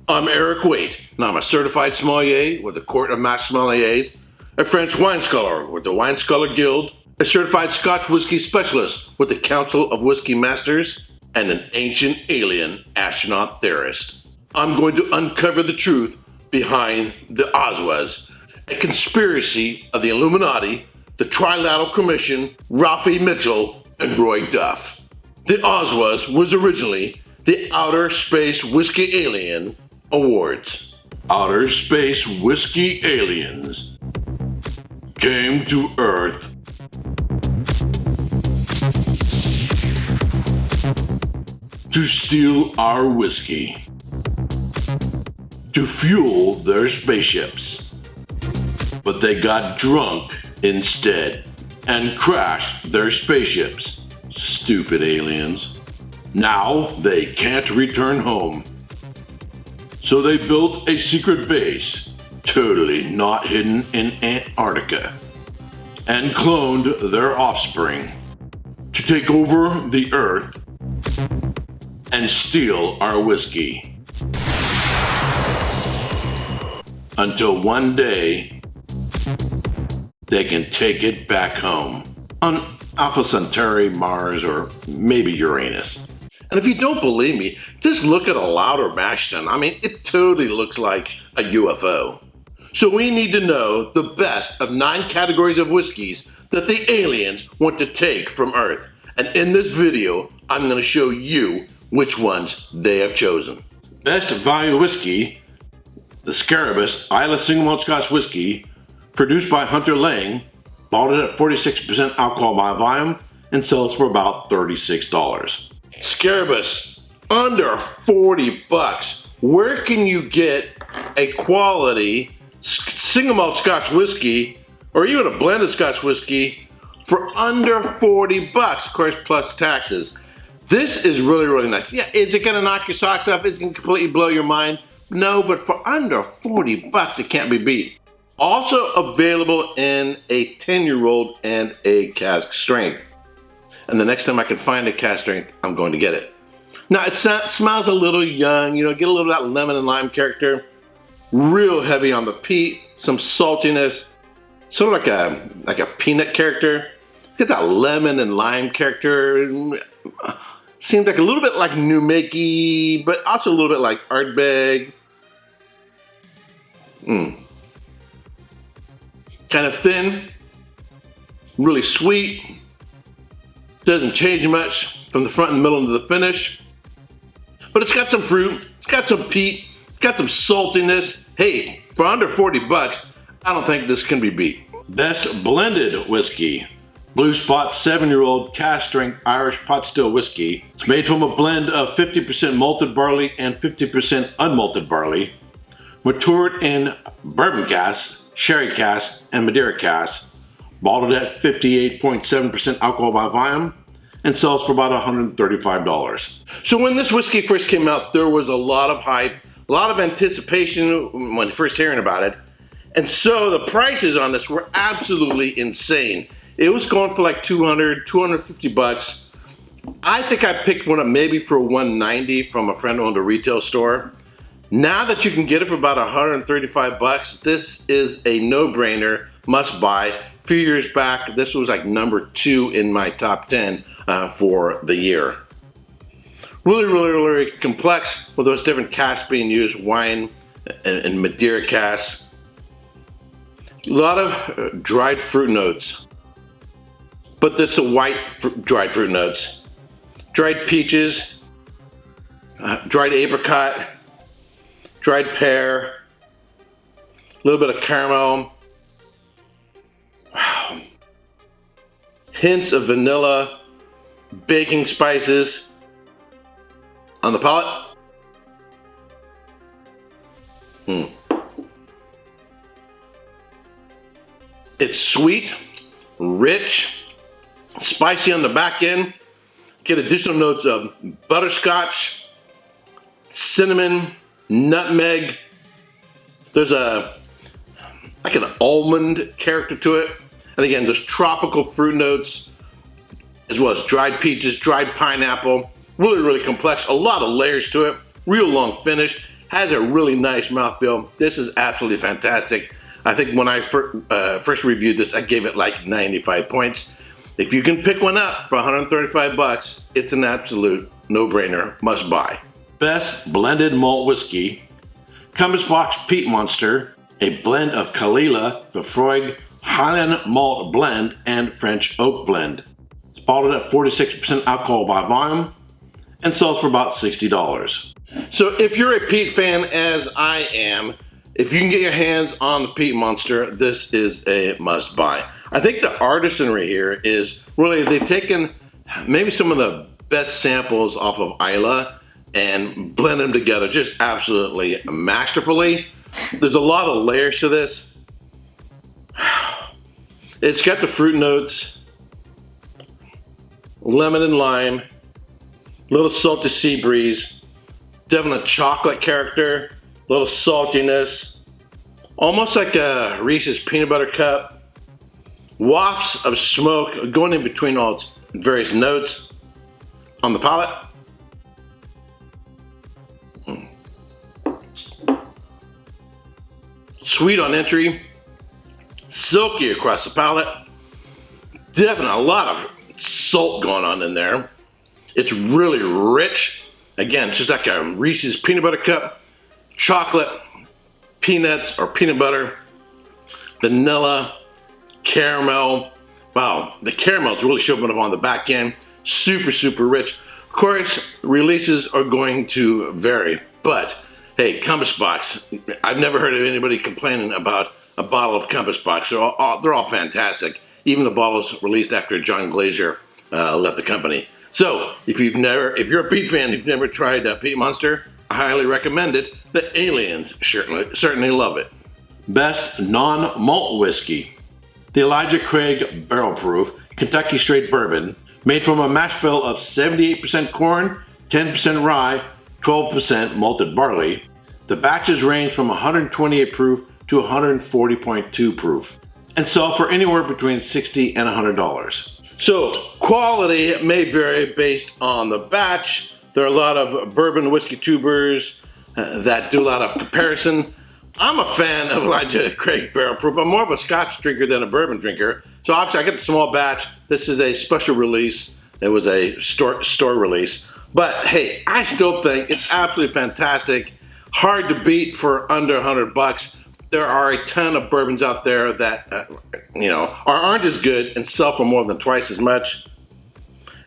I'm Erik Wait, and I'm a certified sommelier with the Court of Master Sommeliers, a French wine scholar with the Wine Scholar Guild, a certified Scotch whiskey specialist with the Council of Whiskey Masters, and an ancient alien astronaut theorist. I'm going to uncover the truth behind the OSWAs, a conspiracy of the Illuminati, the Trilateral Commission, Ralphie Mitchell, and Roy Duff. The OSWAs was originally the Outer Space Whiskey Alien Awards. Outer Space Whiskey Aliens came to Earth to steal our whiskey, to fuel their spaceships. But they got drunk instead and crashed their spaceships. Stupid aliens. Now they can't return home. So they built a secret base, totally not hidden in Antarctica, and cloned their offspring to take over the Earth and steal our whiskey. Until one day, they can take it back home on Alpha Centauri, Mars, or maybe Uranus. And if you don't believe me, just look at a louder mash tun. I mean, it totally looks like a UFO. So we need to know the best of 9 categories of whiskeys that the aliens want to take from Earth. And in this video, I'm going to show you which ones they have chosen. Best value whiskey, the Scarabaeus Islay Single Malt Scotch Whiskey, produced by Hunter Lang, bought it at 46% alcohol by volume, and sells for about $36. Scarabaeus, under 40 bucks. Where can you get a quality single malt Scotch whiskey, or even a blended Scotch whiskey, for under 40 bucks, of course, plus taxes? This is really, really nice. Yeah, is it gonna knock your socks off? Is it gonna completely blow your mind? No, but for under 40 bucks, it can't be beat. Also available in a 10-year-old and a cask strength. And the next time I can find a cask strength, I'm going to get it. Now, it smells a little young, get a little of that lemon and lime character. Real heavy on the peat, some saltiness, sort of like a peanut character. Get that lemon and lime character. Seems like a little bit like New Makey, but also a little bit like Ardbeg. Kind of thin, really sweet. Doesn't change much from the front and middle into the finish. But it's got some fruit, it's got some peat, it's got some saltiness. Hey, for under 40 bucks, I don't think this can be beat. Best blended whiskey. Blue Spot 7-year-old cask strength Irish pot still whiskey. It's made from a blend of 50% malted barley and 50% unmalted barley. Matured in bourbon casks, sherry casks, and Madeira casks. Bottled at 58.7% alcohol by volume, and sells for about $135. So when this whiskey first came out, there was a lot of hype, a lot of anticipation when first hearing about it. And so the prices on this were absolutely insane. It was going for like 200, 250 bucks. I think I picked one up maybe for $190 from a friend who owned a retail store. Now that you can get it for about 135 bucks, this is a no-brainer, must buy. A few years back, this was like number 2 in my top 10 for the year. Really, really, really complex with those different casks being used, wine and Madeira casks. A lot of dried fruit notes, but this is white dried fruit notes. Dried peaches, dried apricot, dried pear, a little bit of caramel. Wow. Hints of vanilla, baking spices. On the palate. It's sweet, rich, spicy on the back end. Get additional notes of butterscotch, cinnamon, nutmeg. There's like an almond character to it. And again, there's tropical fruit notes, as well as dried peaches, dried pineapple. Really, really complex. A lot of layers to it. Real long finish. has a really nice mouthfeel. This is absolutely fantastic. I think when I first reviewed this, I gave it like 95 points. If you can pick one up for 135 bucks, it's an absolute no-brainer, must buy. Best blended malt whiskey, Compass Box Peat Monster, a blend of Kalila, Lefroy, Highland Malt Blend, and French Oak Blend. It's bottled at 46% alcohol by volume and sells for about $60. So if you're a peat fan as I am, if you can get your hands on the Peat Monster, this is a must buy. I think the artisanry here is really, they've taken maybe some of the best samples off of Islay and blend them together just absolutely masterfully. There's a lot of layers to this. It's got the fruit notes, lemon and lime, little salty sea breeze, definite chocolate character, little saltiness, almost like a Reese's peanut butter cup, wafts of smoke going in between all its various notes on the palate. Sweet on entry, silky across the palate, definitely a lot of salt going on in there. It's really rich. Again, it's just like a Reese's peanut butter cup, chocolate, peanuts or peanut butter, vanilla, caramel. Wow, the caramel's really showing up on the back end. Super, super rich. Of course, releases are going to vary, but hey, Compass Box, I've never heard of anybody complaining about a bottle of Compass Box. They're all fantastic. Even the bottles released after John Glazer left the company. So, if you're a peat fan, you've never tried Peat Monster, I highly recommend it. The aliens certainly love it. Best non-malt whiskey. The Elijah Craig Barrel Proof Kentucky Straight Bourbon, made from a mash bill of 78% corn, 10% rye, 12% malted barley. The batches range from 128 proof to 140.2 proof and sell for anywhere between $60 and $100. So quality may vary based on the batch. There are a lot of bourbon whiskey tubers that do a lot of comparison. I'm a fan of Elijah Craig Barrel Proof. I'm more of a Scotch drinker than a bourbon drinker. So obviously I get the small batch. This is a special release. It was a store release. But hey, I still think it's absolutely fantastic. Hard to beat for under 100 bucks. There are a ton of bourbons out there that aren't as good and sell for more than twice as much.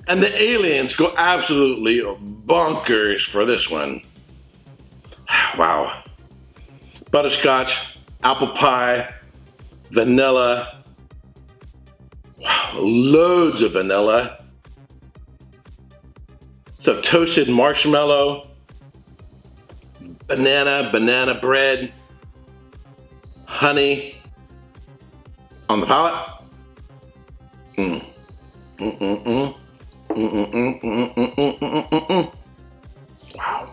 And the aliens go absolutely bonkers for this one. Wow. Butterscotch, apple pie, vanilla. Wow, loads of vanilla. So toasted marshmallow, banana bread, honey on the palate. Wow.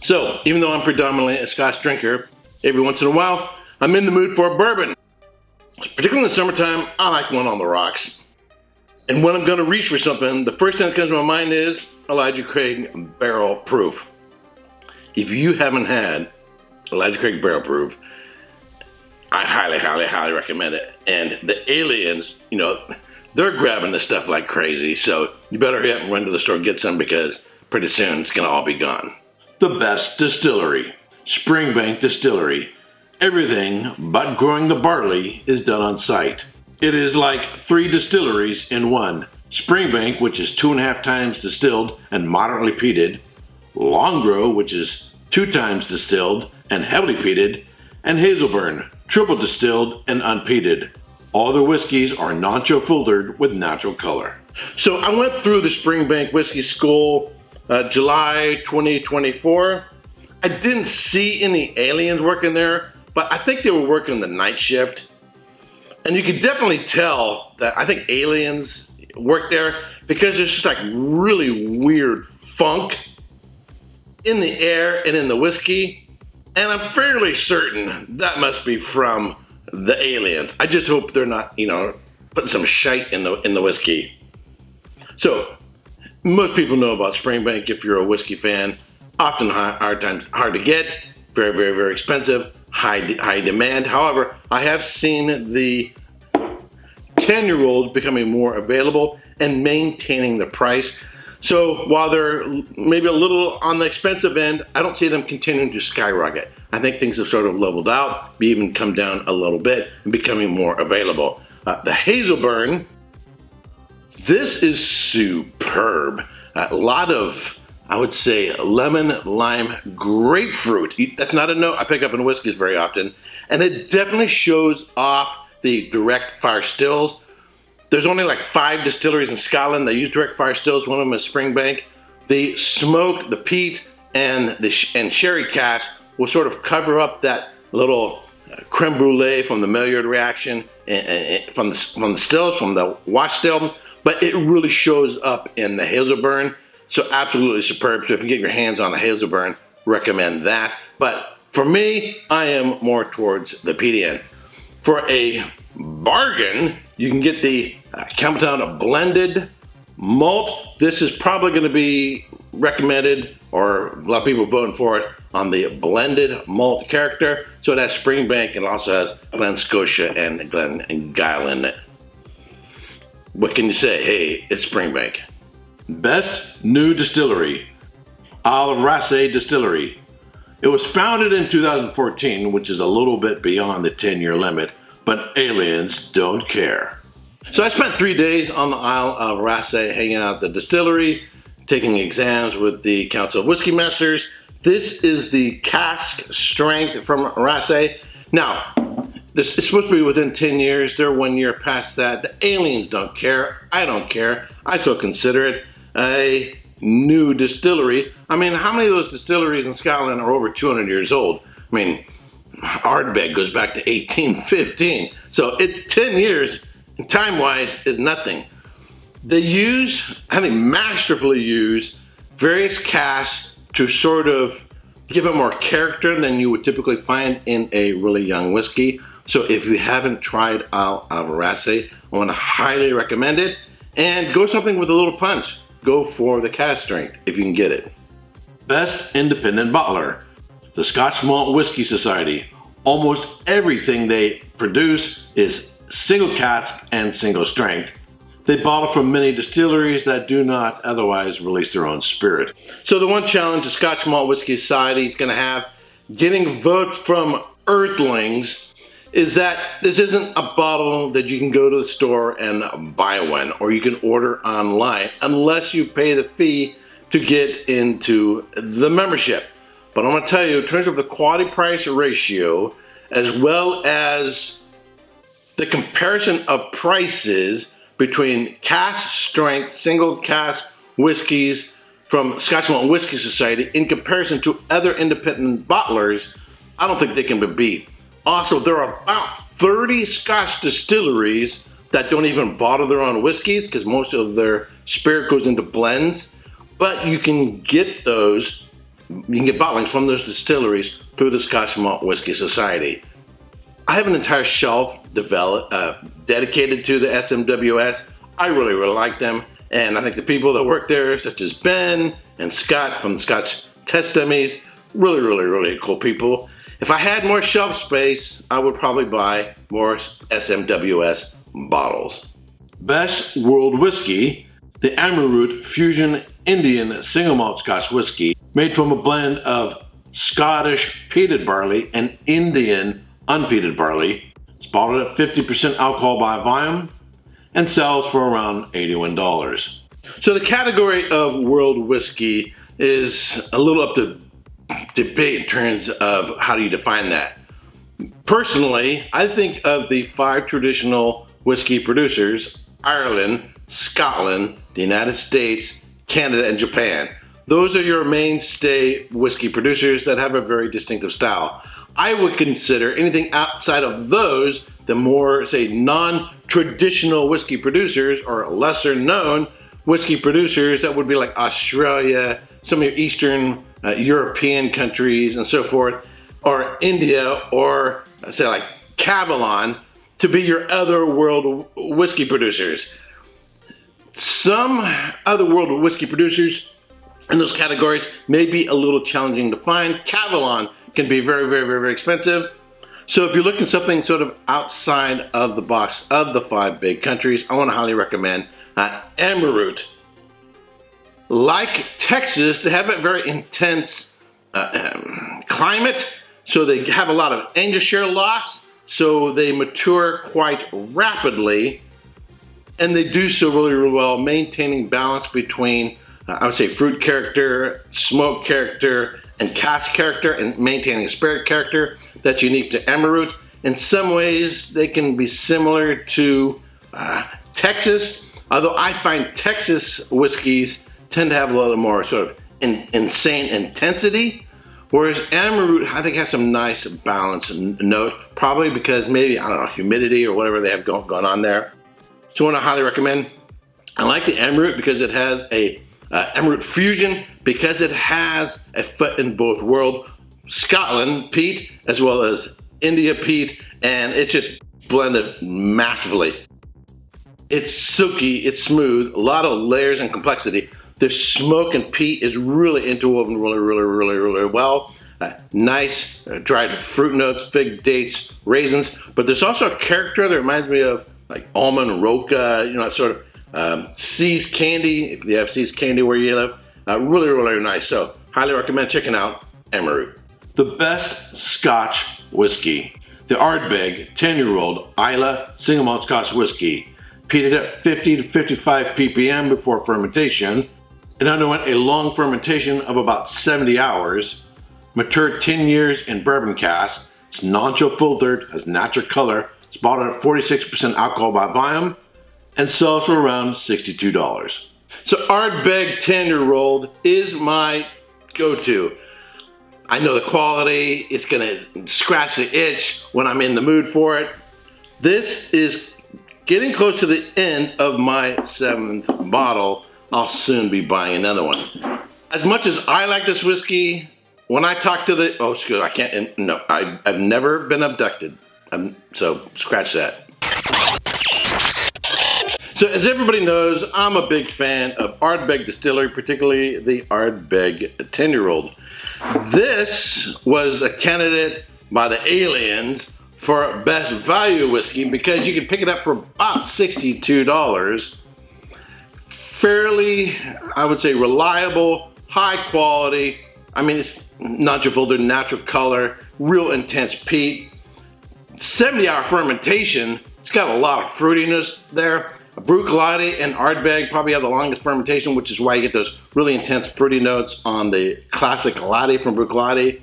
So, even though I'm predominantly a Scotch drinker, every once in a while, I'm in the mood for a bourbon. Particularly in the summertime, I like one on the rocks. And when I'm gonna reach for something, the first thing that comes to my mind is Elijah Craig Barrel Proof. If you haven't had Elijah Craig Barrel Proof, I highly recommend it. And the aliens, they're grabbing this stuff like crazy. So you better hurry up and run to the store and get some, because pretty soon it's gonna all be gone. The best distillery, Springbank Distillery. Everything but growing the barley is done on site. It is like 3 distilleries in one. Springbank, which is 2.5 times distilled and moderately peated. Longgrow, which is 2 times distilled and heavily peated. And Hazelburn, triple distilled and unpeated. All their whiskeys are non-chill filtered with natural color. So I went through the Springbank Whiskey School July 2024. I didn't see any aliens working there, but I think they were working the night shift. And you could definitely tell that I think aliens work there, because there's just like really weird funk in the air and in the whiskey. And I'm fairly certain that must be from the aliens. I just hope they're not, putting some shite in the whiskey. So most people know about Springbank if you're a whiskey fan. often hard to get, very expensive, high demand. However, I have seen the 10-year-olds becoming more available and maintaining the price. So while they're maybe a little on the expensive end, I don't see them continuing to skyrocket. I think things have sort of leveled out, maybe even come down a little bit and becoming more available. The Hazelburn, this is superb. A lot of, I would say, lemon, lime, grapefruit. That's not a note I pick up in whiskeys very often. And it definitely shows off the direct fire stills. There's only like 5 distilleries in Scotland that use direct fire stills. One of them is Springbank. The smoke, the peat, and sherry cask will sort of cover up that little creme brulee from the Maillard reaction, from the stills, from the wash still. But it really shows up in the Hazelburn. So absolutely superb. So if you get your hands on a Hazelburn, recommend that. But for me, I am more towards the peaty end. For a bargain, you can get the Campbelltown blended malt. This is probably going to be recommended, or a lot of people voting for it, on the blended malt character. So it has Springbank and also has Glen Scotia and Glengyle in it. What can you say? Hey, it's Springbank. Best new distillery, Alrace Distillery. It was founded in 2014, which is a little bit beyond the 10-year limit, but aliens don't care. So I spent 3 days on the Isle of Raasay hanging out at the distillery, taking exams with the Council of Whiskey Masters. This is the cask strength from Raasay. Now, it's supposed to be within 10 years. They're 1 year past that. The aliens don't care. I don't care. I still consider it a new distillery. I mean, how many of those distilleries in Scotland are over 200 years old? I mean, Ardbeg goes back to 1815. So it's 10 years, time-wise, is nothing. They masterfully use various casks to sort of give it more character than you would typically find in a really young whiskey. So if you haven't tried out Raasay, I want to highly recommend it. And go something with a little punch. Go for the cask strength if you can get it. Best independent bottler, the Scotch Malt Whisky Society. Almost everything they produce is single cask and single strength. They bottle from many distilleries that do not otherwise release their own spirit. So the one challenge the Scotch Malt Whisky Society is going to have, getting votes from earthlings, is that this isn't a bottle that you can go to the store and buy one, or you can order online, unless you pay the fee to get into the membership. But I'm going to tell you, in terms of the quality price ratio, as well as the comparison of prices between cask strength, single cask whiskeys from Scotch Malt Whisky Society in comparison to other independent bottlers, I don't think they can be beat. Also, there are about 30 Scotch distilleries that don't even bottle their own whiskeys because most of their spirit goes into blends. But you can get those, you can get bottlings from those distilleries through the Scotch Malt Whisky Society. I have an entire shelf dedicated to the SMWS. I really like them. And I think the people that work there, such as Ben and Scott from the Scotch Test Dummies, really cool people. If I had more shelf space, I would probably buy more SMWS bottles. Best World Whiskey, the Ammerroot Fusion Indian Single Malt Scotch Whiskey, made from a blend of Scottish peated barley and Indian unpeated barley. It's bottled at 50% alcohol by volume and sells for around $81. So the category of world whiskey is a little up to debate in terms of how do you define that. Personally, I think of the 5 traditional whiskey producers: Ireland, Scotland, the United States, Canada, and Japan. Those are your mainstay whiskey producers that have a very distinctive style. I would consider anything outside of those the more, say, non-traditional whiskey producers or lesser known whiskey producers that would be like Australia, some of your Eastern European countries and so forth, or India, or say like Cavalon, to be your other world whiskey producers. Some other world whiskey producers in those categories may be a little challenging to find. Cavalon can be very expensive. So if you're looking something sort of outside of the box of the 5 big countries, I want to highly recommend Emerald. Like Texas, they have a very intense climate, so they have a lot of angel share loss, so they mature quite rapidly, and they do so really well, maintaining balance between, I would say, fruit character, smoke character, and cask character, and maintaining spirit character that's unique to Emerald. In some ways, they can be similar to Texas, although I find Texas whiskeys tend to have a little more sort of insane intensity, whereas Emerald, I think, has some nice balance and note, probably because maybe, I don't know, humidity or whatever they have going on there. So I want to highly recommend. I like the Emerald because it has a Emerald Fusion, because it has a foot in both worlds, Scotland peat as well as India peat, and it just blended massively. It's silky, it's smooth, a lot of layers and complexity. The smoke and peat is really interwoven really well. Nice dried fruit notes, fig, dates, raisins, but there's also a character that reminds me of like almond, roca, you know, sort of See's candy, if you have See's candy where you live. Really nice. So highly recommend checking out Emerald. The best Scotch whiskey, the Ardbeg 10-year-old Islay single malt Scotch whiskey, peated at 50 to 55 ppm before fermentation. It underwent a long fermentation of about 70 hours, matured 10 years in bourbon cask. It's non-chill filtered, has natural color. It's bottled at 46% alcohol by volume, and sells for around $62. So Ardbeg 10-year-old is my go-to. I know the quality, it's gonna scratch the itch when I'm in the mood for it. This is getting close to the end of my 7th bottle. I'll soon be buying another one. As much as I like this whiskey, when I talk to the, oh, excuse me, I can't, no, I've never been abducted. So scratch that. So as everybody knows, I'm a big fan of Ardbeg Distillery, particularly the Ardbeg 10-year-old. This was a candidate by the aliens for best value whiskey because you can pick it up for about $62. Fairly, I would say, reliable, high quality. I mean, it's non-filtered, natural color, real intense peat. 70-hour fermentation. It's got a lot of fruitiness there. Bruichladdich and Ardbeg probably have the longest fermentation, which is why you get those really intense fruity notes on the classic latte from Bruichladdich,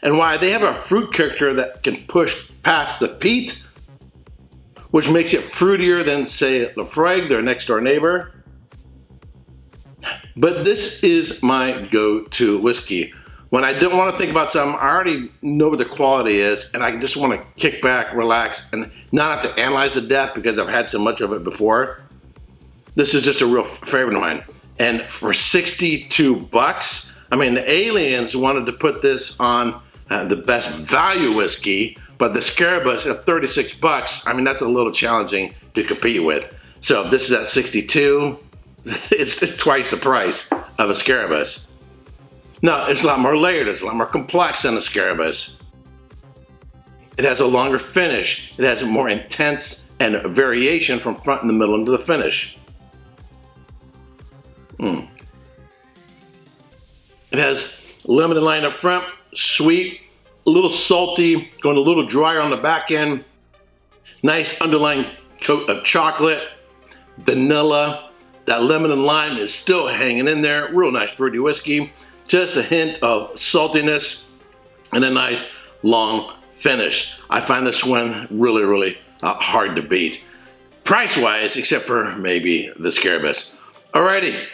and why they have a fruit character that can push past the peat, which makes it fruitier than, say, Laphroaig, their next door neighbor. But this is my go-to whiskey. When I don't want to think about something, I already know what the quality is, and I just want to kick back, relax, and not have to analyze to death because I've had so much of it before. This is just a real favorite of mine. And for $62, I mean, the aliens wanted to put this on the best value whiskey, but the Scarabus at $36, I mean, that's a little challenging to compete with. So if this is at 62, it's twice the price of a Scarabus. No, it's a lot more layered, it's a lot more complex than a Scarabus. It has a longer finish. It has a more intense and variation from front and the middle into the finish. It has limited line up front, sweet, a little salty, going a little drier on the back end. Nice underlying coat of chocolate, vanilla. That lemon and lime is still hanging in there. Real nice fruity whiskey. Just a hint of saltiness and a nice long finish. I find this one really hard to beat. Price-wise, except for maybe the Scarabus. Alrighty,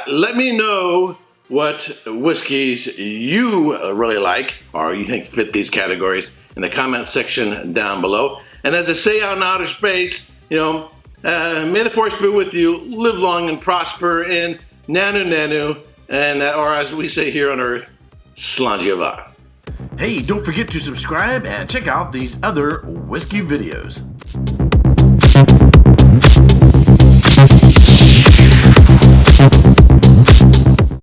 let me know what whiskeys you really like or you think fit these categories in the comment section down below. And as I say out in outer space, you know, may the force be with you, live long and prosper, and nanu nanu, and or as we say here on Earth, Slangiava. Hey, don't forget to subscribe and check out these other whiskey videos.